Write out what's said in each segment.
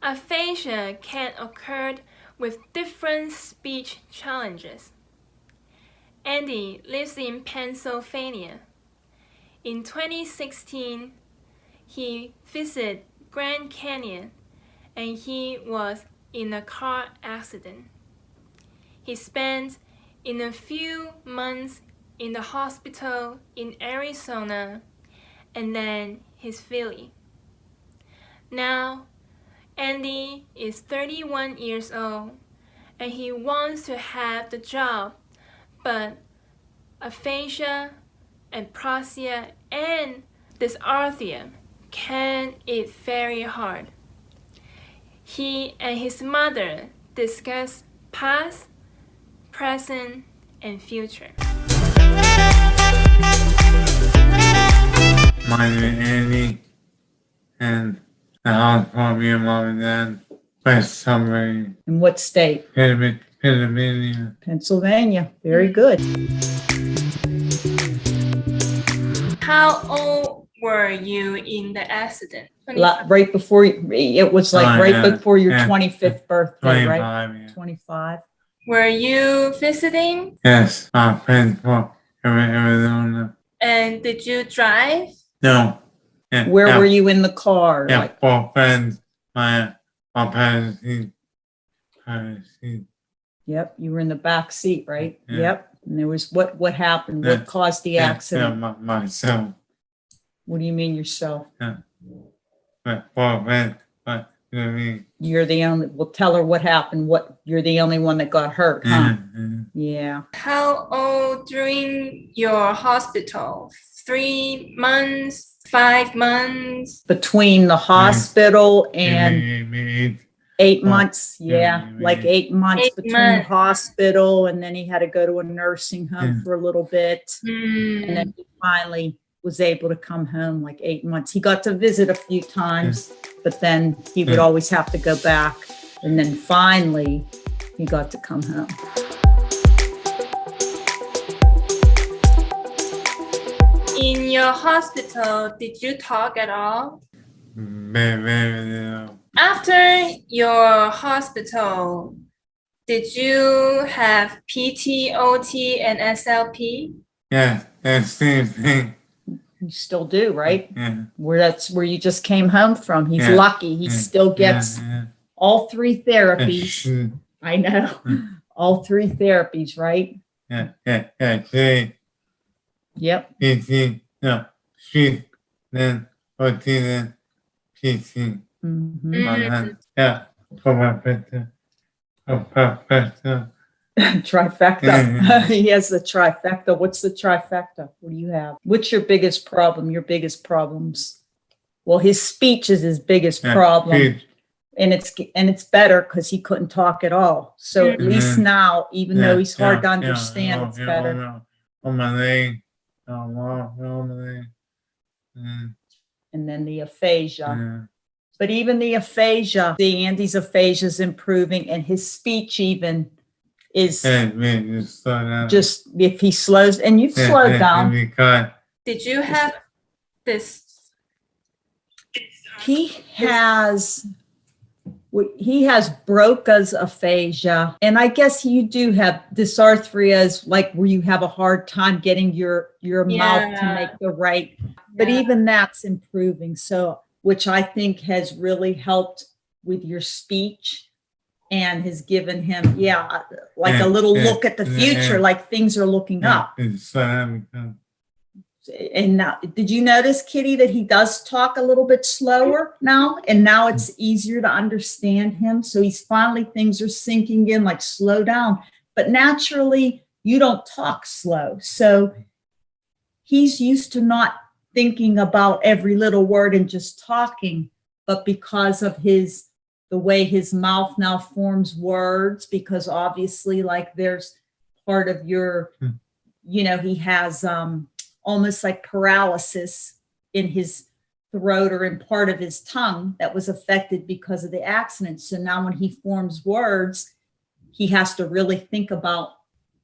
Aphasia can occur with different speech challenges. Andy lives in Pennsylvania. In 2016, he visited Grand Canyon and he was in a car accident. He spent a few months in the hospital in Arizona and then his Philly. Now, Andy is 31 years old and he wants to have the job, but aphasia, Apraxia, and Dysarthria can it very hard. He and his mother discuss past, present, and future. My name is Andy, and the house called me and mom and dad West Summary. In what state? Pennsylvania. Pennsylvania. Very good. How old were you in the accident? Right before it was like before your 25th birthday, 25, right? Yeah. 25. Were you visiting? Yes, my friends from Arizona. And did you drive? No. Yeah, Where were you in the car? Yeah, Like, four friends. My parents. Yep, you were in the back seat, right? Yeah. Yep. And there was what happened? What caused the accident? Yeah, myself. What do you mean yourself? Yeah. But four friends. But you know what I mean? You're the only. Well, tell her what happened. You're the only one that got hurt, huh? Yeah. How old during your hospital? 3 months, 5 months? Between the hospital and Maybe 8 months. Yeah, maybe like 8 months 8 between months. the hospital, and then he had to go to a nursing home for a little bit. And then he finally was able to come home like 8 months. He got to visit a few times, but then he would always have to go back. And then finally, he got to come home. In your hospital, did you talk at all? Very. After your hospital, did you have PT, OT, and SLP? Yeah, that's the same thing. You still do, right? Yeah. That's where you just came home from. He's Yeah. lucky. He still gets all 3 therapies. I know. All 3 therapies, right? Yeah. Yep. PT, no, street, then OT, then PT. Yeah, professor. Trifecta. He has the trifecta. What's the trifecta? What do you have? What's your biggest problem? Your biggest problems? Well, his speech is his biggest problem. And it's better because he couldn't talk at all. So at least now, even though he's hard to understand, it's better. On my leg. And then the aphasia. But even the aphasia, the Andy's aphasia is improving, and his speech even is just if he slows, and you've slowed down. Did you have this? He has Broca's aphasia, and I guess you do have dysarthria, is like where you have a hard time getting your mouth to make the right. But even that's improving. So, which I think has really helped with your speech and has given him, like a little look at the future, like things are looking up. And now, did you notice, Kitty, that he does talk a little bit slower now? And now it's easier to understand him. So he's finally, things are sinking in, like slow down. But naturally, you don't talk slow. So he's used to not thinking about every little word and just talking. But because of the way his mouth now forms words, because obviously, like there's part of your, he has almost like paralysis in his throat or in part of his tongue that was affected because of the accident. So now when he forms words, he has to really think about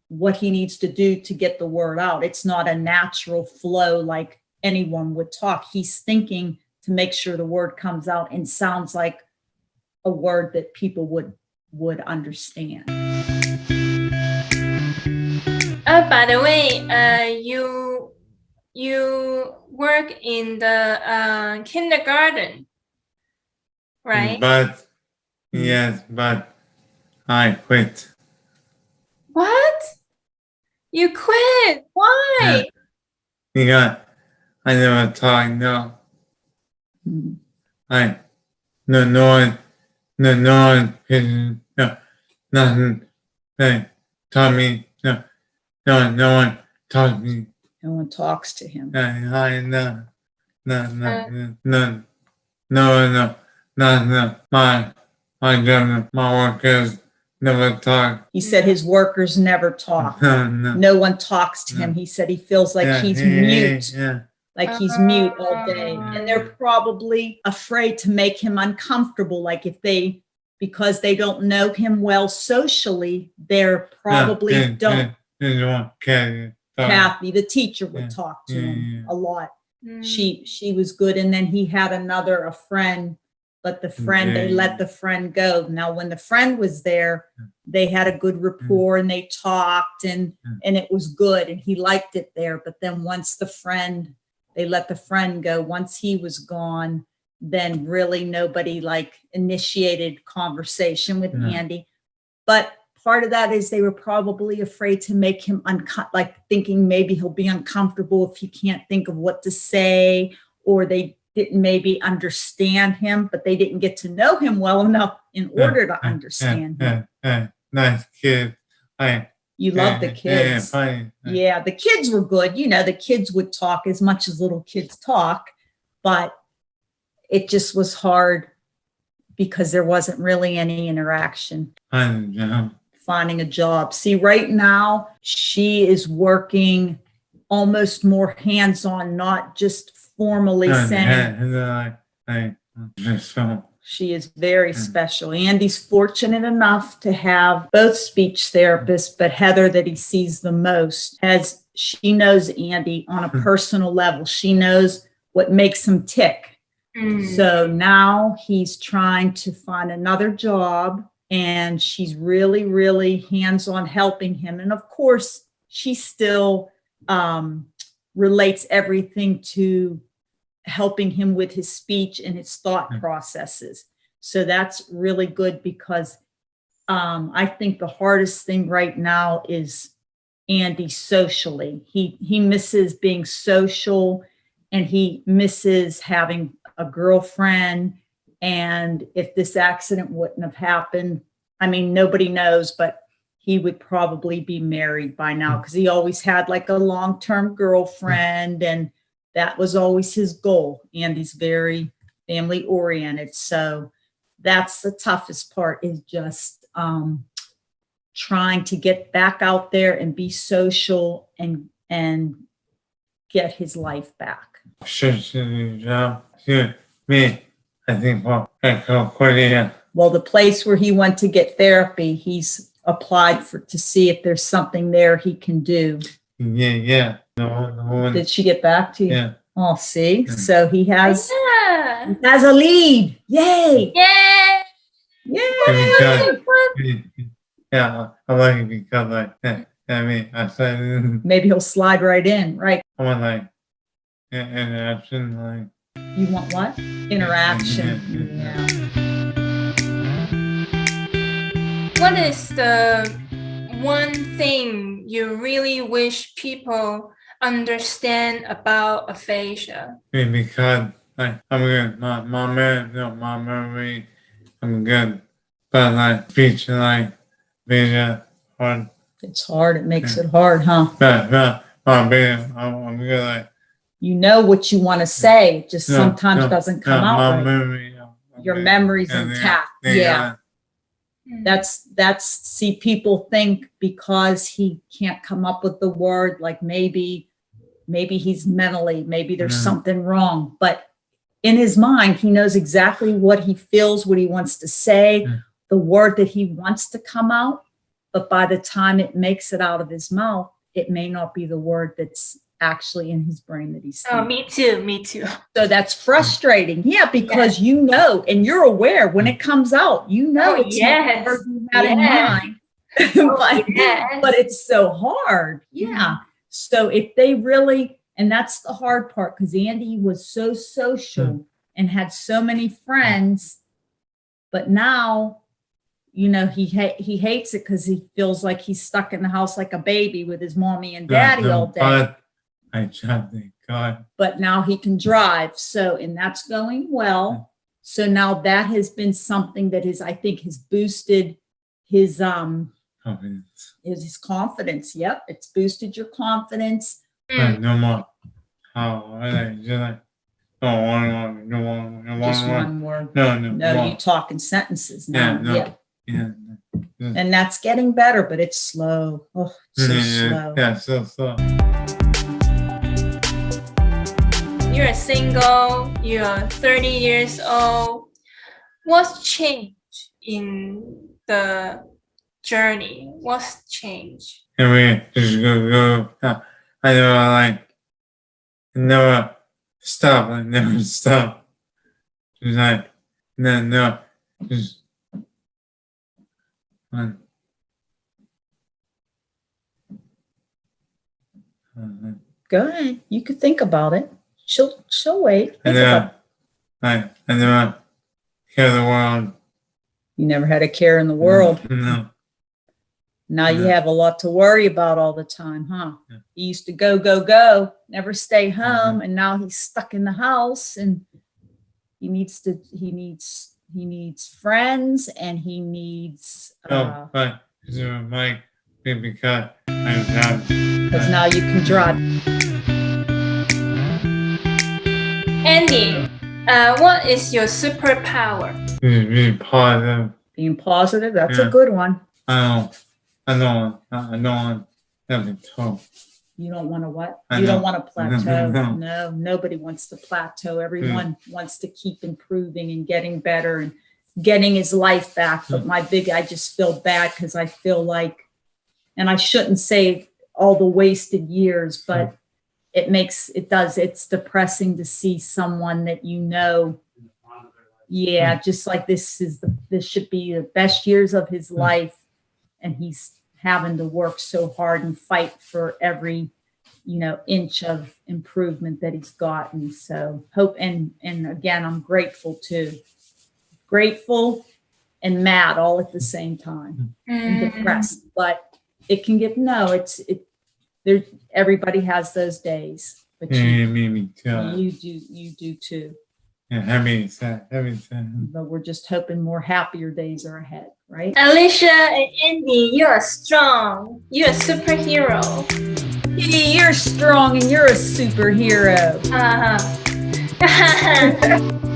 what he needs to do to get the word out. It's not a natural flow like anyone would talk. He's thinking to make sure the word comes out and sounds like a word that people would understand. By the way, you work in the kindergarten, right? But yes, but I quit. What? You quit? Why? Because I never talk. No, Mhm. no one, no, nothing. They taught me. No one taught me. No one talks to him. No. My workers never talk. He said his workers never talk. No. No one talks to him. He said he feels like he's mute. Yeah. Like he's mute all day. And they're probably afraid to make him uncomfortable. Like because they don't know him well socially, they're probably don't. Kathy, the teacher, would talk to him a lot. She was good. And then he had a friend, but they let the friend go. Now, when the friend was there, they had a good rapport and they talked and it was good and he liked it there. But then once they let the friend go, once he was gone, then really nobody initiated conversation with Andy. But part of that is they were probably afraid to make him thinking maybe he'll be uncomfortable if he can't think of what to say, or they didn't maybe understand him, but they didn't get to know him well enough in order to understand him. Nice kid. You love the kids. Yeah, the kids were good. The kids would talk as much as little kids talk, but it just was hard because there wasn't really any interaction. Finding a job. See, right now, she is working almost more hands-on, not just formally saying. She is very special. Andy's fortunate enough to have both speech therapists, but Heather, that he sees the most, she knows Andy on a personal level. She knows what makes him tick. So now he's trying to find another job, and she's really, really hands-on helping him. And of course, she still relates everything to helping him with his speech and his thought processes. So that's really good because I think the hardest thing right now is Andy socially. He misses being social, and he misses having a girlfriend. And if this accident wouldn't have happened, I mean, nobody knows, but he would probably be married by now because he always had a long-term girlfriend, and that was always his goal. Andy's very family oriented. So that's the toughest part, is just trying to get back out there and be social and get his life back. I think Korea. Well, the place where he went to get therapy, he's applied to see if there's something there he can do. Yeah. No. Did she get back to you? Yeah. Oh, see? So he has a lead. Yay! Yeah. Yay! Yeah, I like it because I said Maybe he'll slide right in, right? I want interaction, You want what? Interaction. Yeah. What is the one thing you really wish people understand about aphasia? because I'm good. My memory, I'm good, but speech vision hard. It's hard. It makes it hard, huh? I'm good. You know what you want to say, it just sometimes doesn't come out right. Memory, Your memory's intact. Yeah. See, people think because he can't come up with the word, maybe he's maybe there's something wrong. But in his mind, he knows exactly what he feels, what he wants to say, the word that he wants to come out. But by the time it makes it out of his mouth, it may not be the word that's actually in his brain that he's Oh, thinking. me too. So that's frustrating. Yeah, because you know, and you're aware when it comes out, you know Oh, it's yes. not you had in Yes. mind. Oh, yes. But it's so hard. Yeah. So if they really, and that's the hard part, because Andy was so social and had so many friends, but now, you know, he hates it because he feels like he's stuck in the house like a baby with his mommy and daddy all day. But I tried to God. But now he can drive. So, and that's going well. So now that has been something that I think has boosted his Confidence. his confidence. Yep, it's boosted your confidence. But no more. How I just like Just one more. No, You talk in sentences now. Yeah. And that's getting better, but it's slow. Oh, it's so slow. Yeah, so slow. You're single, you're 30 years old. What's changed in the journey? What's changed? And we just go. I never stop. I never stop. Just like, no, just one. Go ahead. You could think about it. She'll wait. I never care the world. You never had a care in the world. No. Now you have a lot to worry about all the time, huh? Yeah. He used to go, never stay home, and now he's stuck in the house, and he needs friends, and he needs But it's my baby cat. I'm happy. because now you can drive. Andy, what is your superpower? Be positive. Being positive, that's a Yeah. good one. I don't want to talk. You don't want to what? I You don't know. want to plateau. No. No, nobody wants to plateau. Everyone wants to keep improving and getting better and getting his life back. But I just feel bad because I feel like, and I shouldn't say all the wasted years, but it's depressing to see someone that you know. Yeah, just like this should be the best years of his life. And he's having to work so hard and fight for every, inch of improvement that he's gotten. So hope, and again, I'm grateful too. Grateful and mad all at the same time. And depressed, but it can get, everybody has those days, but Me too. you do too. Yeah, happy, sad. But we're just hoping more happier days are ahead, right? Alicia and Andy, you are strong. You're a superhero. You're strong and you're a superhero. Uh-huh.